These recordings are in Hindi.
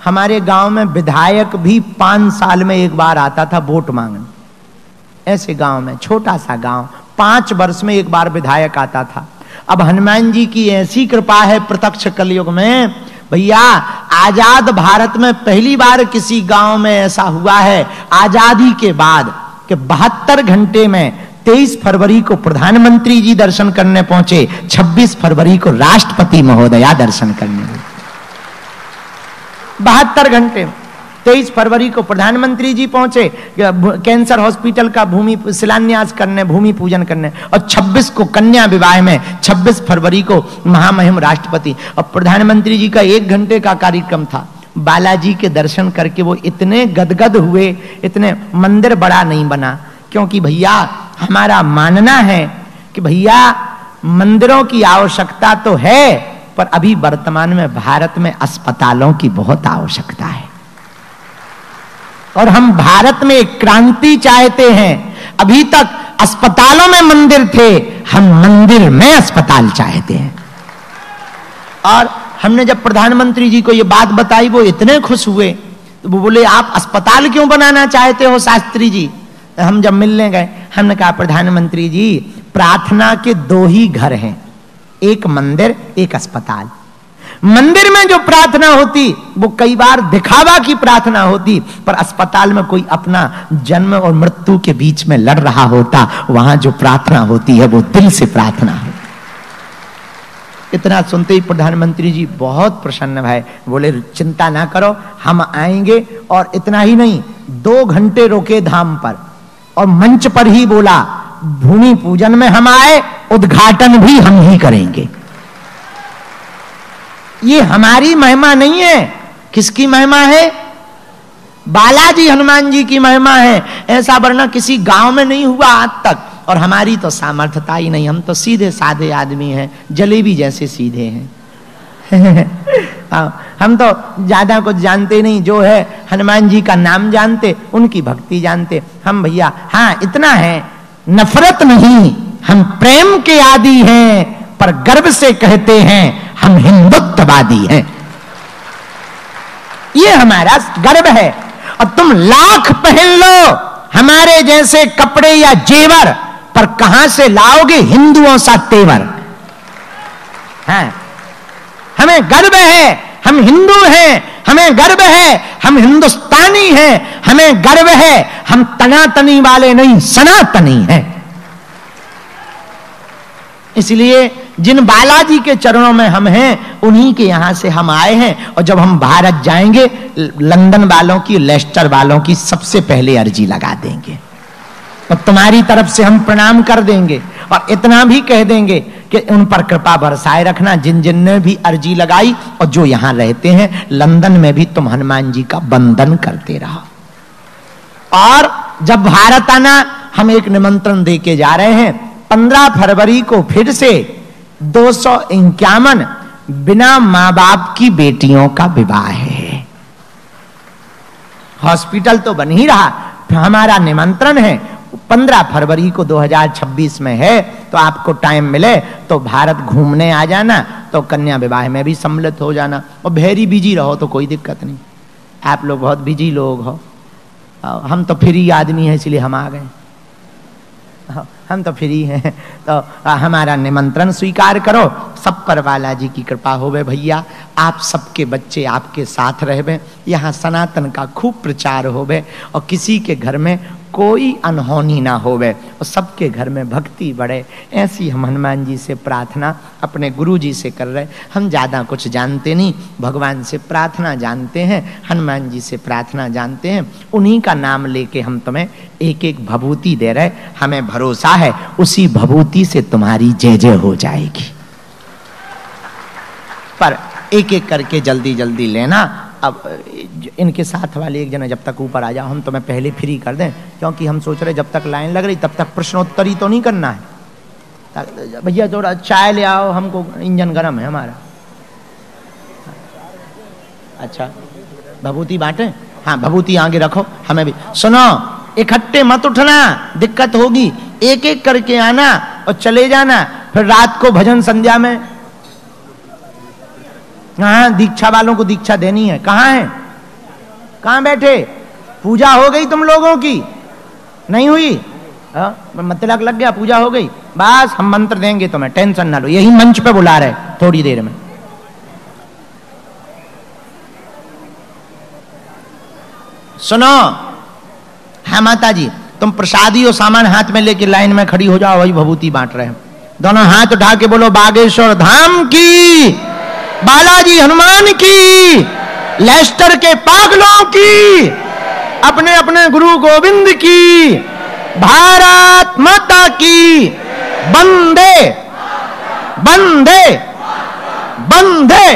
हमारे गांव में विधायक भी 5 साल में एक बार आता था वोट मांगने। ऐसे गांव में, छोटा सा गांव, 5 वर्ष में एक बार विधायक आता था। अब हनुमान जी की ऐसी कृपा है प्रत्यक्ष कलयुग में, भैया आजाद भारत में पहली बार किसी गांव में ऐसा हुआ है आजादी के बाद कि 72 घंटे में 23 फरवरी को प्रधानमंत्री जी दर्शन करने पहुंचे, 26 फरवरी को राष्ट्रपति महोदया दर्शन करने हुए। 72 घंटे, 23 फरवरी को प्रधानमंत्री जी पहुंचे कैंसर हॉस्पिटल का भूमि शिलान्यास करने, भूमि पूजन करने, और 26 को कन्या विवाह में, 26 फरवरी को महामहिम राष्ट्रपति। और प्रधानमंत्री जी का 1 घंटे का कार्यक्रम था। बालाजी के दर्शन करके वो इतने गदगद हुए, इतने, मंदिर बड़ा नहीं बना, क्योंकि भैया हमारा मानना है कि भैया मंदिरों की आवश्यकता तो है, पर अभी वर्तमान में भारत में अस्पतालों की बहुत आवश्यकता है। और हम भारत में एक क्रांति चाहते हैं। अभी तक अस्पतालों में मंदिर थे, हम मंदिर में अस्पताल चाहते हैं। और हमने जब प्रधानमंत्री जी को ये बात बताई, वो इतने खुश हुए, तो वो बोले आप अस्पताल क्यों बनाना चाहते हो शास्त्री जी? हम जब मिलने गए, हमने कहा प्रधानमंत्री जी प्रार्थना के 2 ही घर हैं, एक मंदिर, एक अस्पताल। मंदिर में जो प्रार्थना होती वो कई बार दिखावा की प्रार्थना होती, पर अस्पताल में कोई अपना जन्म और मृत्यु के बीच में लड़ रहा होता, वहां जो प्रार्थना होती है वो दिल से प्रार्थना है। इतना सुनते ही प्रधानमंत्री जी बहुत प्रसन्न भय, बोले चिंता ना करो, हम आएंगे। और इतना ही नहीं, 2 घंटे रुके धाम पर और मंच पर ही बोला भूमि पूजन में हम आए, उद्घाटन भी हम ही करेंगे। ये हमारी महिमा नहीं है, किसकी महिमा है? बालाजी हनुमान जी की महिमा है। ऐसा वरना किसी गांव में नहीं हुआ आज तक। और हमारी तो सामर्थ्यता ही नहीं, हम तो सीधे साधे आदमी हैं, जलेबी जैसे सीधे हैं। हम तो ज्यादा कुछ जानते नहीं, जो है हनुमान जी का नाम जानते, उनकी भक्ति जानते। हम भैया हाँ इतना है, नफरत नहीं, हम प्रेम के आदी हैं, पर गर्व से कहते हैं हम हिंदुत्ववादी हैं। ये हमारा गर्व है। और तुम लाख पहन लो हमारे जैसे कपड़े या जेवर, पर कहां से लाओगे हिंदुओं सा तेवर? हाँ, हमें गर्व है, हम हिंदू हैं, हमें गर्व है, हम हिंदुस्तानी हैं, हमें गर्व है, हम तनातनी वाले नहीं, सनातनी हैं। इसलिए जिन बालाजी के चरणों में हम हैं, उन्हीं के यहां से हम आए हैं। और जब हम भारत जाएंगे, लंदन वालों की, लेस्टर वालों की सबसे पहले अर्जी लगा देंगे, और तुम्हारी तरफ से हम प्रणाम कर देंगे। और इतना भी कह देंगे कि उन पर कृपा बरसाए रखना, जिन जिन ने भी अर्जी लगाई, और जो यहां रहते हैं लंदन में भी तुम हनुमान जी का वंदन करते रहो। और जब भारत आना, हम एक निमंत्रण दे के जा रहे हैं। 15 फरवरी को फिर से 251 बिना मां बाप की बेटियों का विवाह है। हॉस्पिटल तो बन ही रहा, हमारा निमंत्रण है 15 फरवरी को 2026 में है। तो आपको टाइम मिले तो भारत घूमने आ जाना, तो कन्या विवाह में भी सम्मिलित हो जाना। और भेरी बिजी रहो तो कोई दिक्कत नहीं, आप लोग बहुत बिजी लोग हो, हम तो फ्री आदमी हैं, इसलिए हम आ गए। हम तो फ्री हैं, तो हमारा निमंत्रण स्वीकार करो। सब पर बालाजी की कृपा होवे भैया, आप सबके बच्चे आपके साथ रहवे, यहाँ सनातन का खूब प्रचार होवे, और किसी के घर में कोई अनहोनी ना होवे, और सबके घर में भक्ति बढ़े। ऐसी हम हनुमान जी से प्रार्थना अपने गुरु जी से कर रहे। हम ज़्यादा कुछ जानते नहीं, भगवान से प्रार्थना जानते हैं, हनुमान जी से प्रार्थना जानते हैं। उन्हीं का नाम लेके हम तुम्हें एक एक भभूति दे रहे। हमें भरोसा है उसी भभूति से तुम्हारी जय जय हो जाएगी। पर एक एक करके जल्दी जल्दी लेना। अब इनके साथ वाले एक जना जब तक ऊपर आ जाओ, हम तुम्हें पहले फ्री कर दें, क्योंकि हम सोच रहे जब तक लाइन लग रही तब तक प्रश्नोत्तरी तो नहीं करना है। भैया थोड़ा चाय ले आओ, हमको इंजन गर्म है हमारा। अच्छा भभूति बांटे? हाँ भभूति आगे रखो। हमें भी सुनो, इकट्ठे मत उठना, दिक्कत होगी, एक एक करके आना और चले जाना। फिर रात को भजन संध्या में, हाँ दीक्षा वालों को दीक्षा देनी है। कहाँ है? कहां बैठे? पूजा हो गई तुम लोगों की? नहीं हुई? मतलब लग गया, पूजा हो गई, बस हम मंत्र देंगे तुम्हें, टेंशन ना लो, यही मंच पे बुला रहे थोड़ी देर में। सुनो, हाँ माता जी, तुम प्रसादी और सामान हाथ में लेके लाइन में खड़ी हो जाओ, वही भभूति बांट रहे हैं। दोनों हाथ उठा के बोलो बागेश्वर धाम की, बालाजी हनुमान की, लेस्टर के पागलों की, अपने अपने गुरु गोविंद की, भारत माता की, वंदे वंदे वंदे,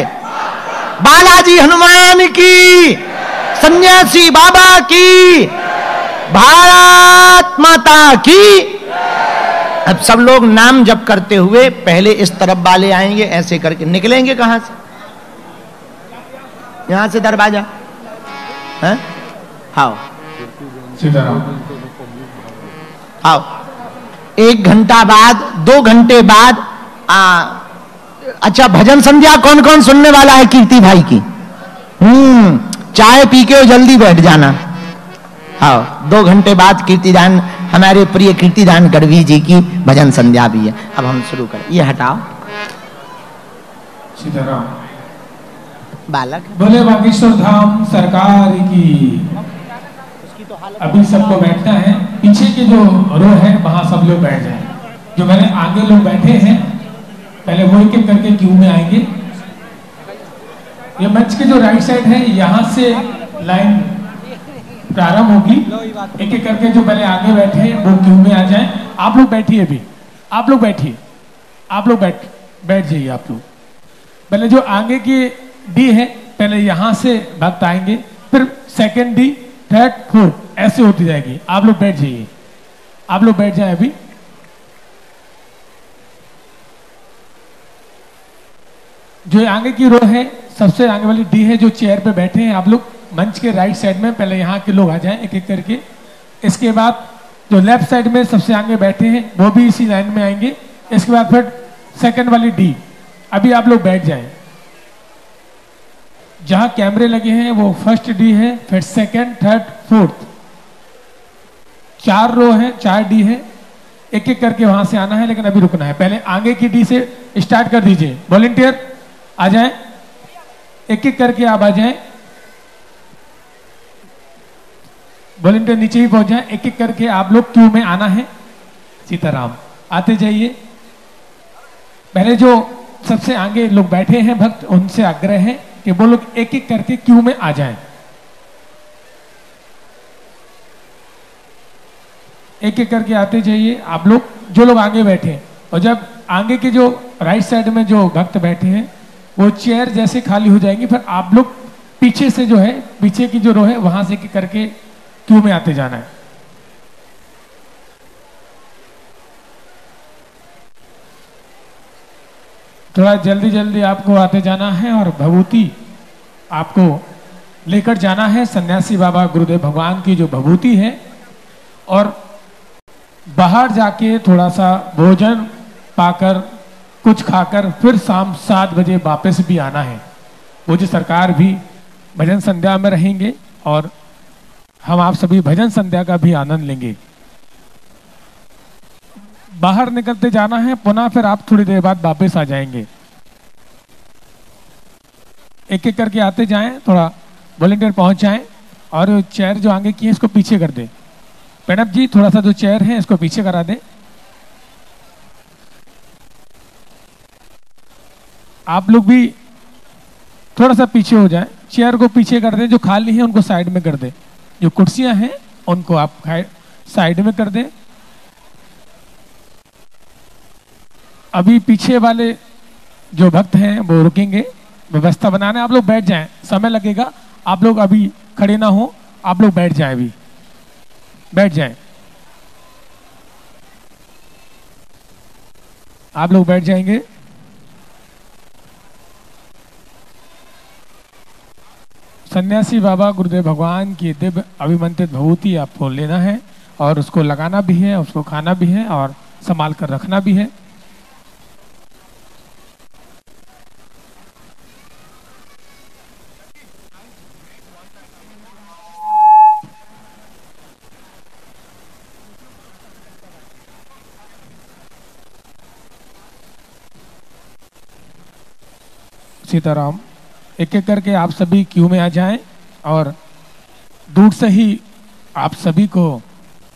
बालाजी हनुमान की, सन्यासी बाबा की, भारत माता की। अब सब लोग नाम जप करते हुए पहले इस तरफ वाले आएंगे, ऐसे करके निकलेंगे। कहां से? यहां से दरवाजा है। आओ आओ, 1 घंटा बाद, 2 घंटे बाद अच्छा भजन संध्या कौन कौन सुनने वाला है कीर्ति भाई की? चाय पी के जल्दी बैठ जाना। आओ, 2 घंटे बाद कीर्तिदान, हमारे प्रिय कीर्तिदान गढ़वी जी की भजन संध्या भी है। अब हम शुरू करें। ये हटाओ सीताराम। बालक बोले बागेश्वर धाम सरकार की। अभी सबको बैठना है, पीछे के जो रो है वहां सब लोग बैठ जाएं। जो मैंने आगे लोग बैठे हैं पहले वो एक एक करके क्यू में आएंगे। ये मंच के जो राइट साइड है यहाँ से लाइन प्रारंभ होगी। एक एक करके जो पहले आगे बैठे हैं वो क्यू में आ जाएं। आप लोग बैठिए, अभी आप लोग बैठिए, आप लोग बैठ जाइए। आप लोग पहले जो आगे की डी है पहले यहाँ से भक्त आएंगे, फिर सेकंड डी, थर्ड, फोर्थ, ऐसे होती जाएगी। आप लोग बैठ जाइए, आप लोग बैठ जाए। अभी जो आगे की रो है सबसे आगे वाली डी है, जो चेयर पे बैठे हैं आप लोग मंच के राइट साइड में पहले यहाँ के लोग आ जाएं एक एक करके। इसके बाद जो लेफ्ट साइड में सबसे आगे बैठे हैं वो भी इसी लाइन में आएंगे। इसके बाद फिर सेकंड वाली डी। अभी आप लोग बैठ जाएं। जहां कैमरे लगे हैं वो फर्स्ट डी है, फिर सेकंड, थर्ड, फोर्थ, 4 रो है, 4 डी है। एक एक करके वहां से आना है, लेकिन अभी रुकना है। पहले आगे की डी से स्टार्ट कर दीजिए। वॉलंटियर आ जाएं, एक एक करके आप आ जाएं। वॉलंटियर नीचे ही पहुंच जाएं। एक एक करके आप लोग क्यू में आना है। सीताराम, आते जाइए। पहले जो सबसे आगे लोग बैठे हैं भक्त, उनसे आग्रह है कि वो लोग एक एक करके क्यू में आ जाएं। एक एक करके आते जाइए आप लोग, जो लोग आगे बैठे। और जब आगे के जो राइट साइड में जो भक्त बैठे हैं वो चेयर जैसे खाली हो जाएंगी, फिर आप लोग पीछे से जो है, पीछे की जो रो है वहां से एक एक करके क्यू में आते जाना है। थोड़ा जल्दी जल्दी आपको आते जाना है और भभूति आपको लेकर जाना है। सन्यासी बाबा गुरुदेव भगवान की जो भभूति है, और बाहर जाके थोड़ा सा भोजन पाकर, कुछ खाकर फिर शाम 7 बजे वापस भी आना है। वो जो सरकार भी भजन संध्या में रहेंगे और हम आप सभी भजन संध्या का भी आनंद लेंगे। बाहर निकलते जाना है, पुनः फिर आप थोड़ी देर बाद वापस आ जाएंगे। एक एक करके आते जाएं, थोड़ा वॉलंटियर पहुंच जाएं। और चेयर जो आगे की है इसको पीछे कर दें। प्रणब जी, थोड़ा सा जो चेयर है इसको पीछे करा दें। आप लोग भी थोड़ा सा पीछे हो जाएं, चेयर को पीछे कर दें। जो खाली है उनको साइड में कर दें। जो कुर्सियां हैं उनको आप साइड में कर दें। अभी पीछे वाले जो भक्त हैं वो रुकेंगे, व्यवस्था बनाने। आप लोग बैठ जाएं, समय लगेगा। आप लोग अभी खड़े ना हो, आप लोग बैठ जाएं, अभी बैठ जाएं। आप लोग बैठ जाएंगे। सन्यासी बाबा गुरुदेव भगवान की दिव्य अभिमंत्रित भभूति आपको लेना है और उसको लगाना भी है, उसको खाना भी है और संभाल कर रखना भी है। सीताराम। एक एक करके आप सभी क्यू में आ जाएं और दूर से ही आप सभी को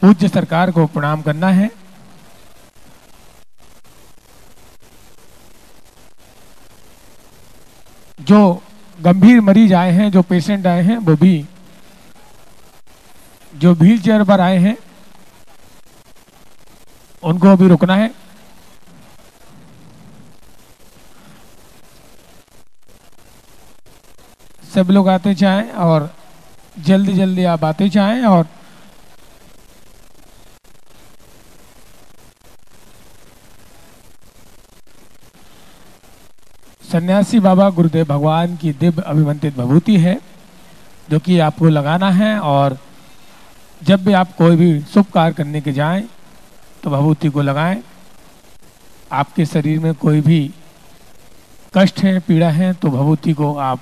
पूज्य सरकार को प्रणाम करना है। जो गंभीर मरीज आए हैं, जो पेशेंट आए हैं, वो भी जो व्हील चेयर पर आए हैं उनको अभी रुकना है। सब लोग आते जाएं और जल्दी जल्दी आप आते जाएं और सन्यासी बाबा गुरुदेव भगवान की दिव्य अभिमंत्रित भभूति है जो कि आपको लगाना है। और जब भी आप कोई भी शुभ कार्य करने के जाएं तो भभूति को लगाएं। आपके शरीर में कोई भी कष्ट है, पीड़ा है, तो भभूति को आप